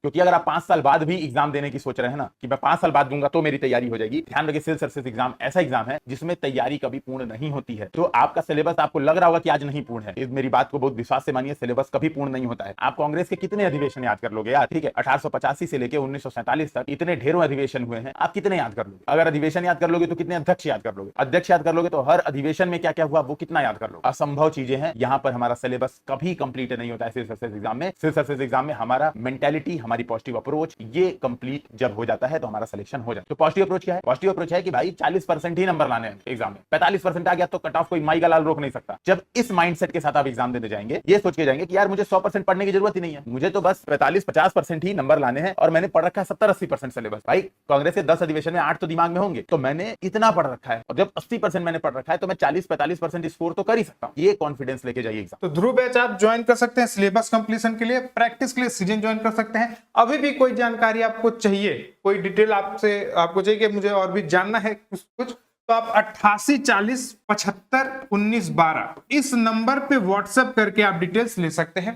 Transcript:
क्योंकि अगर आप 5 साल बाद भी एग्जाम देने की सोच रहे हैं ना कि मैं 5 साल बाद दूंगा तो मेरी तैयारी हो जाएगी, ध्यान रखिए सिविल सर्विसेज एग्जाम ऐसा एग्जाम है जिसमें तैयारी कभी पूर्ण नहीं होती है। तो आपका सिलेबस आपको लग रहा होगा कि आज नहीं पूर्ण है, मेरी बात को बहुत विश्वास से मानिए, सिलेबस कभी पूर्ण नहीं होता है। आप कांग्रेस के कितने अधिवेशन याद कर लोगे यार, ठीक है, 1885 से लेकर 1947 तक इतने ढेरों अधिवेशन हुए हैं, आप कितने याद कर लोगे? अगर अधिवेशन याद कर लोगे तो कितने अध्यक्ष याद कर लोगे? अध्यक्ष याद कर लोगे तो हर अधिवेशन में क्या क्या हुआ वो कितना याद कर लोगे? असंभव चीजें हैं। यहां पर हमारा सिलेबस कभी कंप्लीट नहीं होता है सिविल सर्विसेज एग्जाम में। सिविल सर्विसेज एग्जाम में हमारा मेंटालिटी, हमारी पॉजिटिव अप्रोच, ये कंप्लीट जब हो जाता है तो हमारा सिलेक्शन हो जाता है। तो पॉजिटिव अप्रोच क्या है? पॉजिटिव अप्रोच है कि भाई 40% ही नंबर लाने हैं एग्जाम में, 45% आ गया तो कट ऑफ कोई माई का लाल रोक नहीं सकता। जब इस माइंडसेट के साथ आप एग्जाम देने जाएंगे, ये सोच के जाएंगे कि यार मुझे 100% पढ़ने की जरूरत ही नहीं है, मुझे तो बस 45-50% ही नंबर लाने हैं और मैंने पढ़ रखा है 70-80% सिलेबस। भाई कांग्रेस के 10 अधिवेशन में 8 तो दिमाग में होंगे, तो मैंने इतना पढ़ रखा है और जब 80% मैंने पढ़ रखा है तो मैं 40-45% स्कोर तो कर ही सकता हूं। ये कॉन्फिडेंस लेके जाइए एग्जाम। तो ध्रुव बैच आप ज्वाइन कर सकते हैं सिलेबस कंप्लीशन के लिए, प्रैक्टिस के लिए सीजन ज्वाइन कर सकते हैं। अभी भी कोई जानकारी आपको चाहिए, कोई डिटेल आपको चाहिए कि मुझे और भी जानना है कुछ, तो आप 8840751912 इस नंबर पे व्हाट्सएप करके आप डिटेल्स ले सकते हैं।